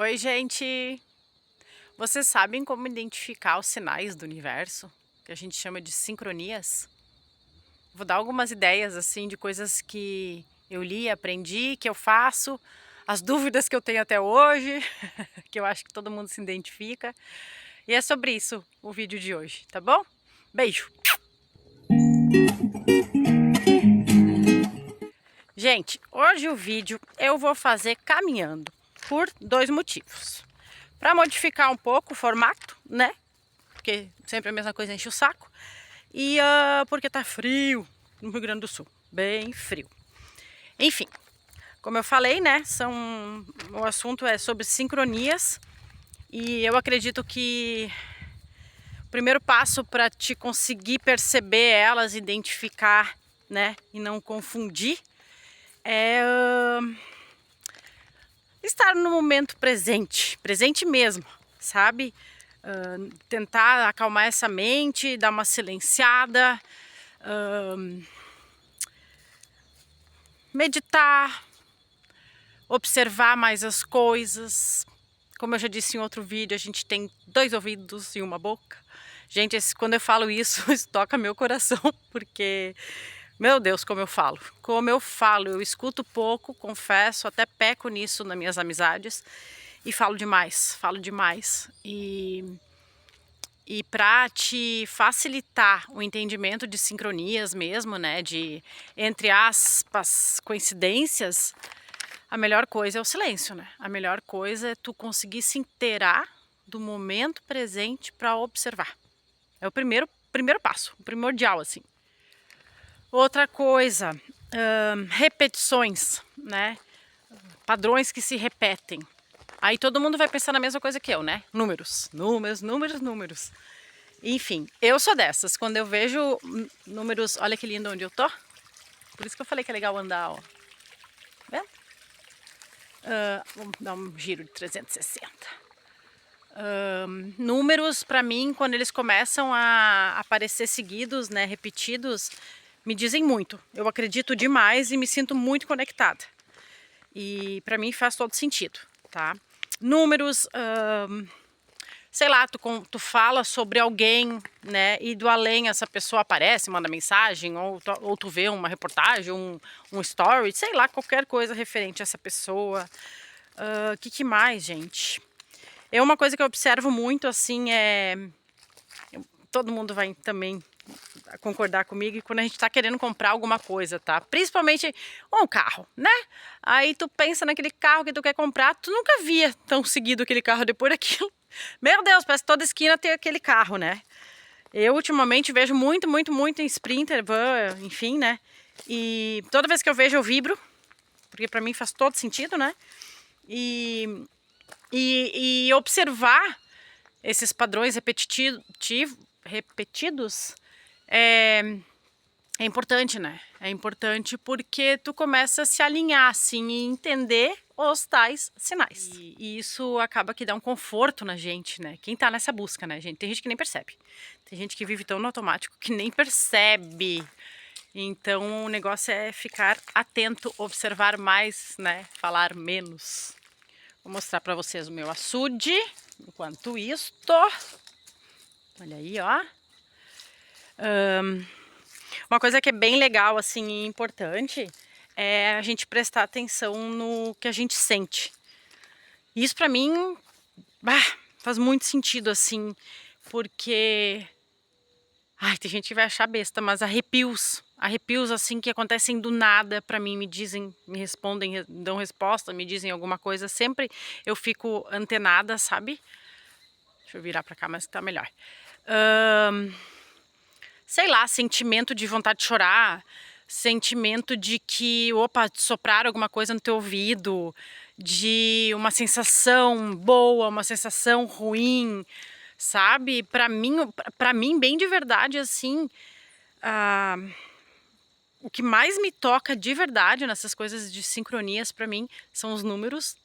Oi, gente! Vocês sabem como identificar os sinais do universo, que a gente chama de sincronias? Vou dar algumas ideias assim de coisas que eu li, aprendi, que eu faço, as dúvidas que eu tenho até hoje, que eu acho que todo mundo se identifica. E é sobre isso o vídeo de hoje, tá bom? Beijo! Gente, hoje o vídeo eu vou fazer caminhando por dois motivos. Para modificar um pouco o formato, né? Porque sempre a mesma coisa enche o saco. E porque tá frio no Rio Grande do Sul, bem frio. Enfim, como eu falei, né? O assunto é sobre sincronias e eu acredito que o primeiro passo para te conseguir perceber elas, identificar, né? E não confundir é estar no momento presente, presente mesmo, sabe? Tentar acalmar essa mente, dar uma silenciada, meditar, observar mais as coisas. Como eu já disse em outro vídeo, a gente tem 2 ouvidos e uma boca. Gente, quando eu falo isso, isso toca meu coração, porque, meu Deus, como eu falo. Como eu falo, eu escuto pouco, confesso, até peco nisso nas minhas amizades. E falo demais, falo demais. E para te facilitar o entendimento de sincronias mesmo, né, de, entre aspas, coincidências, a melhor coisa é o silêncio, né? A melhor coisa é tu conseguir se inteirar do momento presente para observar. É o primeiro passo, o primordial, assim. Outra coisa, repetições, né? Padrões que se repetem. Aí todo mundo vai pensar na mesma coisa que eu, né? Números, números, números, números. Enfim, eu sou dessas. Quando eu vejo números, olha que lindo onde eu tô. Por isso que eu falei que é legal andar, ó. Vendo? Vamos dar um giro de 360. Números, para mim, quando eles começam a aparecer seguidos, né, repetidos, me dizem muito. Eu acredito demais e me sinto muito conectada. E para mim faz todo sentido, tá? Números, sei lá, tu fala sobre alguém, né, e do além essa pessoa aparece, manda mensagem, ou tu vê uma reportagem, um story, sei lá, qualquer coisa referente a essa pessoa. Que mais, gente? Uma coisa que eu observo muito, assim, todo mundo vai também concordar comigo, quando a gente tá querendo comprar alguma coisa, tá? Principalmente um carro, né? Aí tu pensa naquele carro que tu quer comprar, tu nunca via tão seguido aquele carro depois daquilo. Meu Deus, parece que toda esquina tem aquele carro, né? Eu ultimamente vejo muito, muito, muito em Sprinter, van, enfim, né? E toda vez que eu vejo eu vibro, porque pra mim faz todo sentido, né? E observar esses padrões repetidos é importante, né? É importante porque tu começa a se alinhar, assim, e entender os tais sinais. E isso acaba que dá um conforto na gente, né? Quem tá nessa busca, né, gente? Tem gente que nem percebe. Tem gente que vive tão no automático que nem percebe. Então o negócio é ficar atento, observar mais, né? Falar menos. Vou mostrar pra vocês o meu açude. Enquanto isto, olha aí, ó. Uma coisa que é bem legal, assim, e importante é a gente prestar atenção no que a gente sente. Isso pra mim, faz muito sentido, assim, porque... Ai, tem gente que vai achar besta, mas arrepios assim que acontecem do nada pra mim, me dizem, me respondem, dão resposta, me dizem alguma coisa, sempre eu fico antenada, sabe? Deixa eu virar pra cá, mas tá melhor. Sei lá, sentimento de vontade de chorar, sentimento de que, opa, sopraram alguma coisa no teu ouvido, de uma sensação boa, uma sensação ruim, sabe? Pra mim bem de verdade, assim, o que mais me toca de verdade nessas coisas de sincronias pra mim são os números.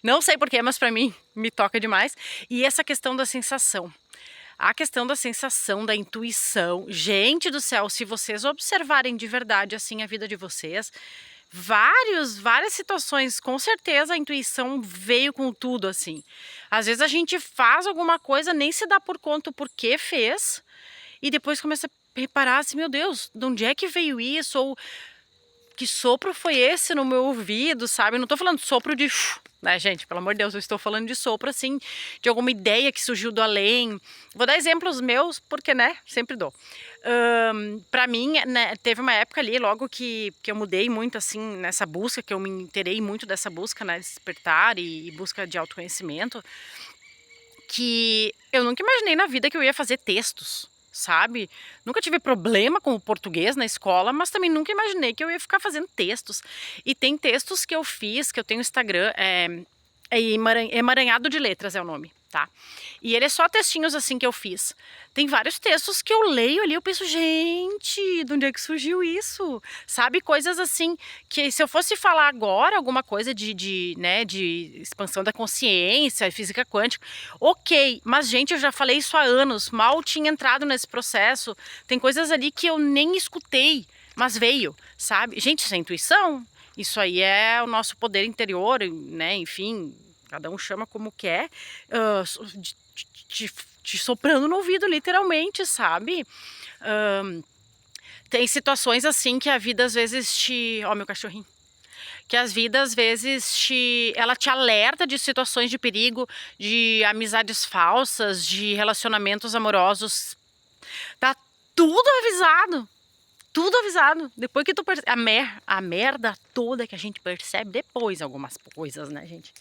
Não sei porquê, mas pra mim me toca demais. E essa questão da sensação. A questão da sensação, da intuição. Gente do céu, se vocês observarem de verdade assim a vida de vocês, várias situações, com certeza a intuição veio com tudo, assim. Às vezes a gente faz alguma coisa, nem se dá por conta o porquê fez, e depois começa a reparar assim, meu Deus, de onde é que veio isso? Ou que sopro foi esse no meu ouvido, sabe? Eu não tô falando sopro de... né, gente? Pelo amor de Deus, eu estou falando de sopro, assim, de alguma ideia que surgiu do além. Vou dar exemplos meus, porque, né, sempre dou. Pra mim, né, teve uma época ali, logo que eu mudei muito, assim, nessa busca, que eu me inteirei muito dessa busca, né, de despertar e busca de autoconhecimento, que eu nunca imaginei na vida que eu ia fazer textos, sabe? Nunca tive problema com o português na escola, mas também nunca imaginei que eu ia ficar fazendo textos. E tem textos que eu fiz, que eu tenho Instagram, Emaranhado de Letras é o nome, tá? E ele é só textinhos assim que eu fiz. Tem vários textos que eu leio ali, eu penso, gente, de onde é que surgiu isso? Sabe, coisas assim, que se eu fosse falar agora alguma coisa né, de expansão da consciência, física quântica, ok, mas gente, eu já falei isso há anos, mal tinha entrado nesse processo, tem coisas ali que eu nem escutei, mas veio, sabe? Gente, isso é intuição, isso aí é o nosso poder interior, né, enfim, cada um chama como quer, te soprando no ouvido, literalmente, sabe? Tem situações assim que a vida às vezes te... Ó, meu cachorrinho. Que a vida às vezes ela te alerta de situações de perigo, de amizades falsas, de relacionamentos amorosos. Tá tudo avisado. Tudo avisado. Depois que tu percebe... A merda toda que a gente percebe depois, algumas coisas, né, gente?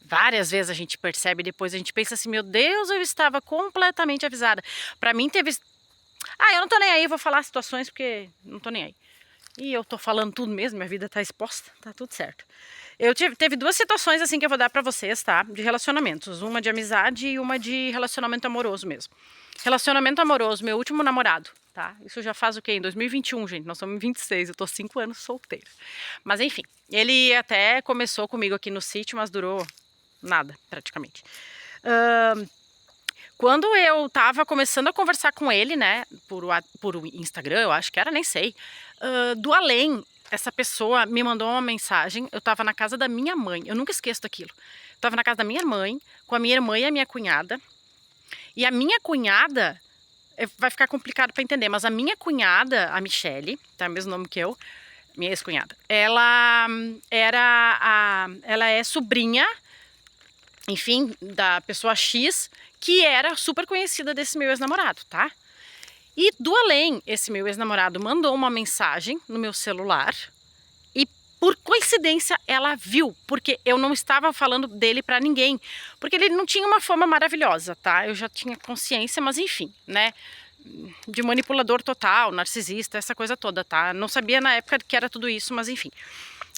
Várias vezes a gente percebe, depois a gente pensa assim, meu Deus, eu estava completamente avisada. Pra mim teve... eu não tô nem aí, vou falar situações porque não tô nem aí. E eu tô falando tudo mesmo, minha vida tá exposta, tá tudo certo. Teve duas situações assim que eu vou dar pra vocês, tá? De relacionamentos, uma de amizade e uma de relacionamento amoroso mesmo. Relacionamento amoroso, meu último namorado, tá? Isso já faz o quê? Em 2021, gente, nós estamos em 26, eu tô 5 anos solteira. Mas enfim, ele até começou comigo aqui no sítio, mas durou nada, praticamente. Quando eu tava começando a conversar com ele, né, por Instagram, eu acho que era, nem sei, do além, essa pessoa me mandou uma mensagem, eu tava na casa da minha mãe, eu nunca esqueço daquilo. Eu tava na casa da minha mãe, com a minha irmã e a minha cunhada, e a minha cunhada, vai ficar complicado para entender, mas a minha cunhada, a Michele, tá, o mesmo nome que eu, minha ex-cunhada, ela é sobrinha, enfim, da pessoa X, que era super conhecida desse meu ex-namorado, tá? E do além, esse meu ex-namorado mandou uma mensagem no meu celular e, por coincidência, ela viu, porque eu não estava falando dele pra ninguém, porque ele não tinha uma fama maravilhosa, tá? Eu já tinha consciência, mas enfim, né? De manipulador total, narcisista, essa coisa toda, tá? Não sabia na época que era tudo isso, mas enfim.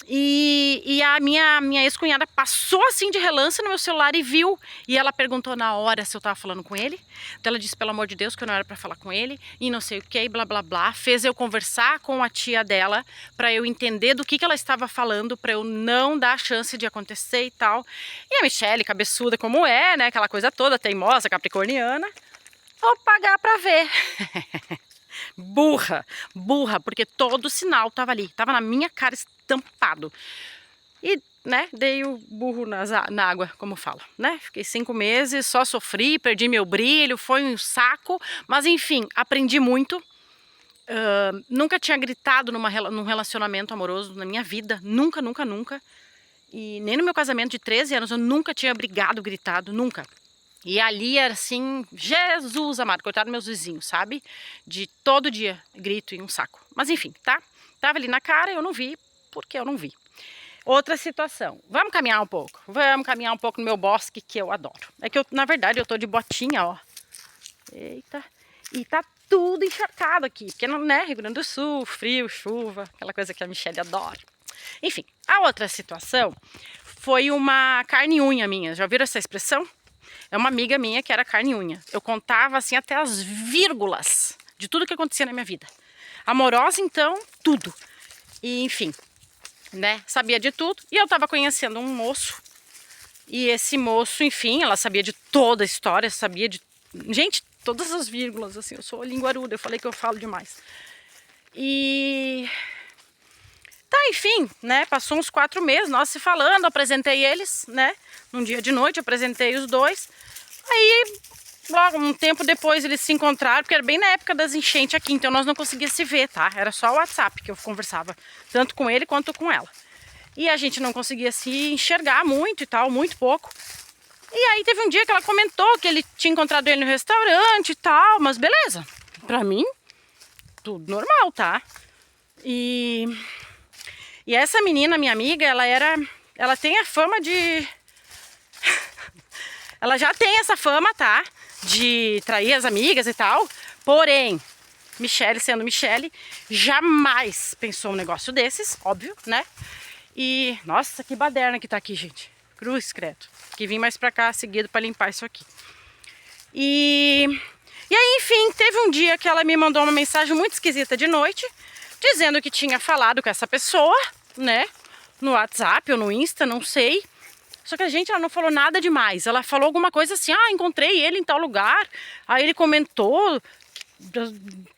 E a minha ex-cunhada passou assim de relance no meu celular e viu. E ela perguntou na hora se eu tava falando com ele. Então ela disse, pelo amor de Deus, que eu não era pra falar com ele. E não sei o que, blá blá blá. Fez eu conversar com a tia dela pra eu entender do que ela estava falando, pra eu não dar chance de acontecer e tal. E a Michele, cabeçuda como é, né? Aquela coisa toda, teimosa, capricorniana. Vou pagar pra ver. Burra, porque todo o sinal tava ali, tava na minha cara estampado. E, né, dei o burro na água, como fala, né? Fiquei 5 meses, só sofri, perdi meu brilho, foi um saco, mas enfim, aprendi muito. Nunca tinha gritado num relacionamento amoroso na minha vida, nunca, nunca, nunca. E nem no meu casamento de 13 anos eu nunca tinha brigado, gritado, nunca. E ali era assim, Jesus amado, coitado dos meus vizinhos, sabe? De todo dia grito e um saco. Mas enfim, tá? Tava ali na cara, eu não vi, porque eu não vi. Outra situação. Vamos caminhar um pouco. Vamos caminhar um pouco no meu bosque, que eu adoro. É que eu, na verdade, eu tô de botinha, ó. Eita. E tá tudo encharcado aqui, porque não, né? Rio Grande do Sul, frio, chuva, aquela coisa que a Michelle adora. Enfim, a outra situação foi uma carne e unha minha. Já ouviram essa expressão? É uma amiga minha que era carne e unha. Eu contava assim até as vírgulas de tudo que acontecia na minha vida. Amorosa, então, tudo. E enfim, né? Sabia de tudo. E eu tava conhecendo um moço. E esse moço, enfim, ela sabia de toda a história, sabia de... Gente, todas as vírgulas, assim. Eu sou linguaruda, eu falei que eu falo demais. E... Tá, enfim, né, passou uns 4 meses, nós se falando, apresentei eles, né, num dia de noite, apresentei os dois. Aí, logo, um tempo depois eles se encontraram, porque era bem na época das enchentes aqui, então nós não conseguíamos se ver, tá? Era só o WhatsApp que eu conversava, tanto com ele quanto com ela. E a gente não conseguia se enxergar muito e tal, muito pouco. E aí teve um dia que ela comentou que ele tinha encontrado ele no restaurante e tal, mas beleza, pra mim, tudo normal, tá? E essa menina, minha amiga, ela tem a fama de... ela já tem essa fama, tá? De trair as amigas e tal. Porém, Michele sendo Michele, jamais pensou um negócio desses, óbvio, né? E, nossa, que baderna que tá aqui, gente. Cruz, credo. Que vim mais pra cá seguido pra limpar isso aqui. E aí, enfim, teve um dia que ela me mandou uma mensagem muito esquisita de noite, dizendo que tinha falado com essa pessoa, né? No WhatsApp ou no Insta, não sei. Só que ela não falou nada demais. Ela falou alguma coisa assim, encontrei ele em tal lugar. Aí ele comentou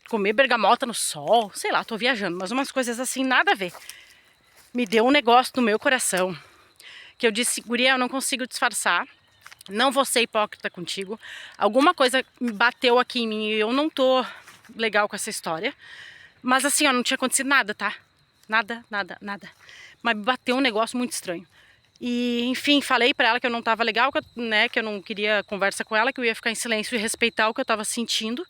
comer bergamota no sol. Sei lá, tô viajando, mas umas coisas assim, nada a ver. Me deu um negócio no meu coração. Que eu disse, guria, eu não consigo disfarçar. Não vou ser hipócrita contigo. Alguma coisa me bateu aqui em mim e eu não tô legal com essa história. Mas assim, não tinha acontecido nada, tá? Nada. Mas me bateu um negócio muito estranho. E, enfim, falei pra ela que eu não tava legal, que eu não queria conversa com ela, que eu ia ficar em silêncio e respeitar o que eu tava sentindo.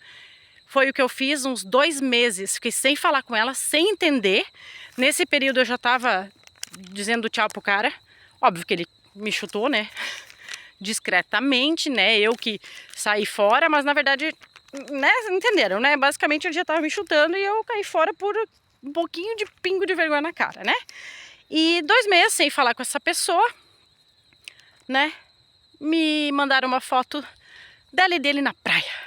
Foi o que eu fiz uns 2 meses, fiquei sem falar com ela, sem entender. Nesse período eu já tava dizendo tchau pro cara. Óbvio que ele me chutou, né? Discretamente, né? Eu que saí fora, mas na verdade, né? Entenderam, né? Basicamente ele já tava me chutando e eu caí fora por um pouquinho de pingo de vergonha na cara, né? E 2 meses sem falar com essa pessoa, né? Me mandaram uma foto dela e dele na praia.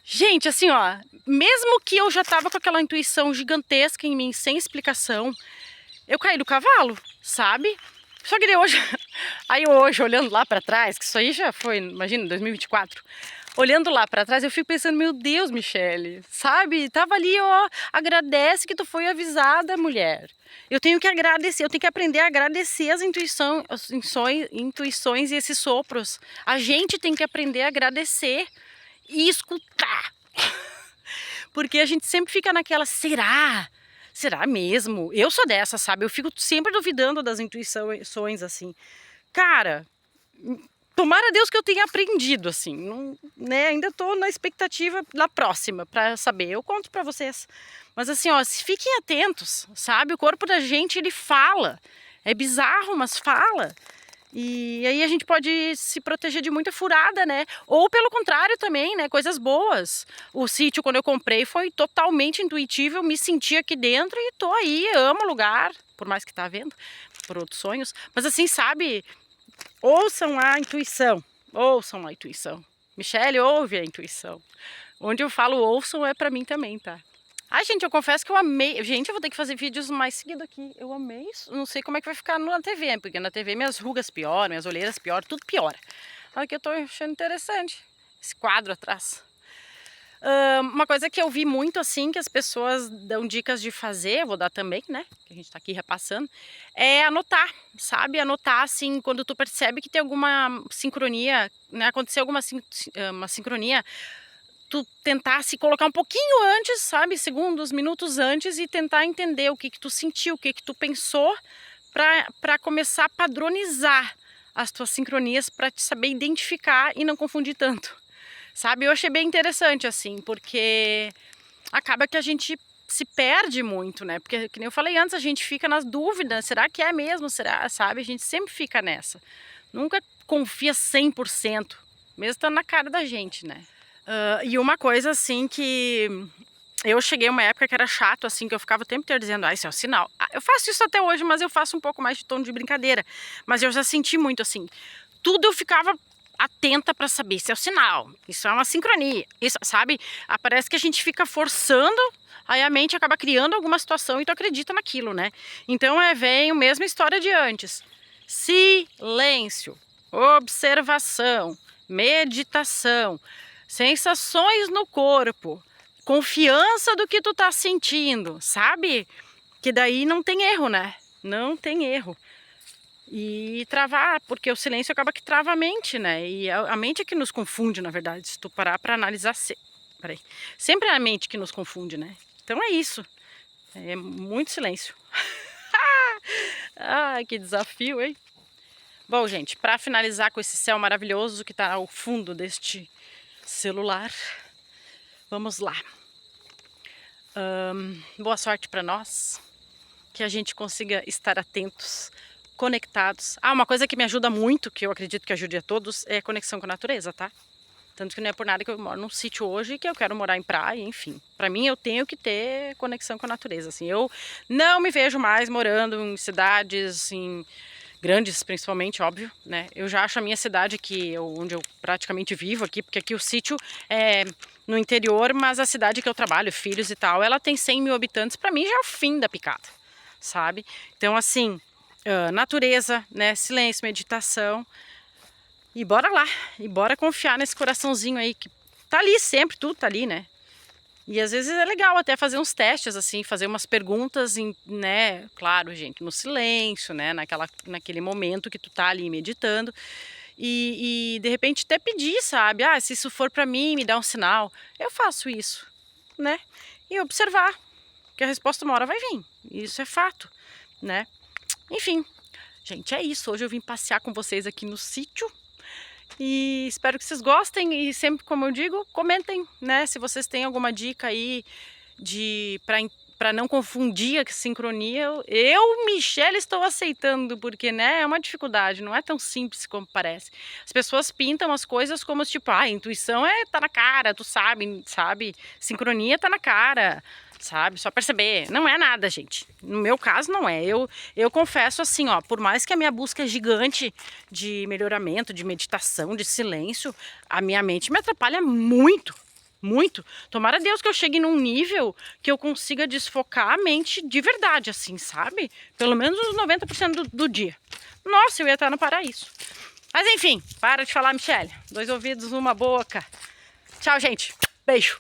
Gente, assim, ó, mesmo que eu já tava com aquela intuição gigantesca em mim, sem explicação, eu caí do cavalo, sabe? Só que hoje, olhando lá pra trás, que isso aí já foi, imagina, 2024, olhando lá pra trás, eu fico pensando, meu Deus, Michele, sabe? Tava ali, ó, agradece que tu foi avisada, mulher. Eu tenho que agradecer, eu tenho que aprender a agradecer as intuições e esses sopros. A gente tem que aprender a agradecer e escutar. Porque a gente sempre fica naquela, será? Será mesmo? Eu sou dessa, sabe? Eu fico sempre duvidando das intuições, assim. Cara, tomara a Deus que eu tenha aprendido, assim. Não, né? Ainda tô na expectativa da próxima pra saber. Eu conto pra vocês. Mas assim, ó, fiquem atentos, sabe? O corpo da gente, ele fala. É bizarro, mas fala. E aí a gente pode se proteger de muita furada, né? Ou pelo contrário também, né? Coisas boas. O sítio, quando eu comprei, foi totalmente intuitivo. Eu me senti aqui dentro e tô aí, amo o lugar. Por mais que tá vendo, por outros sonhos. Mas assim, sabe? Ouçam a intuição. Ouçam a intuição. Michele, ouve a intuição. Onde eu falo ouçam é pra mim também, tá? Ai, gente, eu confesso que eu amei. Gente, eu vou ter que fazer vídeos mais seguidos aqui. Eu amei isso. Não sei como é que vai ficar na TV, porque na TV minhas rugas pioram, minhas olheiras pioram, tudo piora. Aqui eu tô achando interessante esse quadro atrás. Uma coisa que eu vi muito, assim, que as pessoas dão dicas de fazer, vou dar também, né? Que a gente tá aqui repassando, é anotar, sabe? Anotar, assim, quando tu percebe que tem alguma sincronia, né? Aconteceu uma sincronia, tu tentar se colocar um pouquinho antes, sabe, segundos, minutos antes e tentar entender o que tu sentiu, o que tu pensou para começar a padronizar as tuas sincronias para te saber identificar e não confundir tanto, sabe? Eu achei bem interessante assim, porque acaba que a gente se perde muito, né? Porque, que nem eu falei antes, a gente fica nas dúvidas, será que é mesmo? Será, sabe? A gente sempre fica nessa. Nunca confia 100%, mesmo estando na cara da gente, né? E uma coisa assim que eu cheguei uma época que era chato, assim, que eu ficava o tempo inteiro dizendo, isso é um sinal. Eu faço isso até hoje, mas eu faço um pouco mais de tom de brincadeira. Mas eu já senti muito assim, tudo eu ficava atenta para saber se é um sinal, isso é uma sincronia, isso, sabe? Parece que a gente fica forçando, aí a mente acaba criando alguma situação e tu acredita naquilo, né? Então vem a mesma história de antes. Silêncio, observação, meditação, sensações no corpo, confiança do que tu tá sentindo, sabe? Porque daí não tem erro, né? Não tem erro. E travar, porque o silêncio acaba que trava a mente, né? E a mente é que nos confunde, na verdade, se tu parar pra analisar. Peraí. Sempre é a mente que nos confunde, né? Então é isso. É muito silêncio. Ai, que desafio, hein? Bom, gente, para finalizar com esse céu maravilhoso que tá ao fundo deste celular, vamos lá. Boa sorte para nós, que a gente consiga estar atentos, conectados. Uma coisa que me ajuda muito, que eu acredito que ajude a todos, é a conexão com a natureza, tá? Tanto que não é por nada que eu moro num sítio hoje e que eu quero morar em praia, enfim. Para mim, eu tenho que ter conexão com a natureza, assim. Eu não me vejo mais morando em cidades, assim, grandes, principalmente, óbvio, né? Eu já acho a minha cidade aqui, onde eu praticamente vivo aqui, porque aqui o sítio é no interior, mas a cidade que eu trabalho, filhos e tal, ela tem 100 mil habitantes, para mim já é o fim da picada, sabe? Então, assim, natureza, né? Silêncio, meditação. E bora lá, e bora confiar nesse coraçãozinho aí, que tá ali sempre, tudo tá ali, né? E às vezes é legal até fazer uns testes, assim, fazer umas perguntas, né? Claro, gente, no silêncio, né? Naquele momento que tu tá ali meditando. E de repente até pedir, sabe? Se isso for pra mim, me dá um sinal. Eu faço isso, né? E observar, que a resposta uma hora vai vir. Isso é fato, né? Enfim, gente, é isso. Hoje eu vim passear com vocês aqui no sítio. E espero que vocês gostem e sempre, como eu digo, comentem, né? Se vocês têm alguma dica aí para não confundir a sincronia. Eu, Michelle, estou aceitando, porque, né, é uma dificuldade, não é tão simples como parece. As pessoas pintam as coisas como tipo, intuição tá na cara, tu sabe? Sincronia tá na cara, sabe? Só perceber. Não é nada, gente. No meu caso, não é. Eu confesso assim, ó, por mais que a minha busca é gigante de melhoramento, de meditação, de silêncio, a minha mente me atrapalha muito. Muito. Tomara a Deus que eu chegue num nível que eu consiga desfocar a mente de verdade, assim, sabe? Pelo menos uns 90% do dia. Nossa, eu ia estar no paraíso. Mas enfim, para de falar, Michelle. 2 ouvidos, uma boca. Tchau, gente. Beijo.